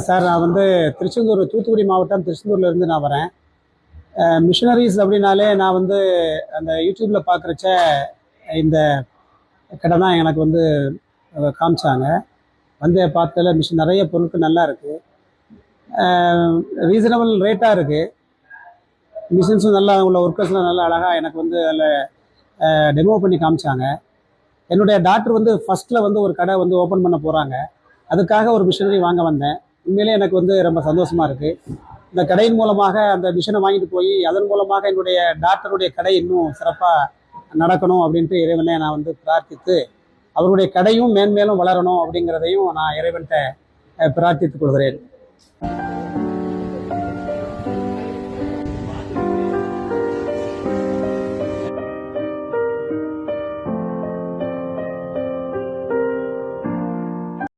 Sir நான் வந்து திருச்செந்தூர் தூத்துக்குடி மாவட்டம் திருச்செந்தூர்லேருந்து நான் வரேன். மிஷனரிஸ் அப்படின்னாலே நான் வந்து அந்த யூடியூப்பில் பார்க்குறச்ச இந்த கடை தான் எனக்கு வந்து காமிச்சாங்க. வந்து பார்த்ததில் நிறைய பொருட்கள் நல்லா இருக்குது, ரீசனபிள் ரேட்டாக இருக்குது. மிஷின்ஸும் நல்லா உள்ள ஒர்க்கர்ஸ்லாம் நல்லா அழகாக எனக்கு வந்து அதில் டெமோ பண்ணி காமிச்சாங்க. என்னுடைய டாக்டர் வந்து ஃபஸ்ட்டில் வந்து ஒரு கடை வந்து ஓப்பன் பண்ண போகிறாங்க. அதுக்காக ஒரு மிஷினரி வாங்க வந்தேன். உண்மையிலே எனக்கு வந்து ரொம்ப சந்தோஷமாக இருக்குது. இந்த கடையின் மூலமாக அந்த மிஷினை வாங்கிட்டு போய் அதன் மூலமாக என்னுடைய டாக்டருடைய கடை இன்னும் சிறப்பாக நடக்கணும் அப்படின்ட்டு இறைவனை நான் வந்து பிரார்த்தித்து, அவருடைய கடையும் மேன்மேலும் வளரணும் அப்படிங்கிறதையும் நான் இறைவன்கிட்ட பிரார்த்தித்துக் கொள்கிறேன்.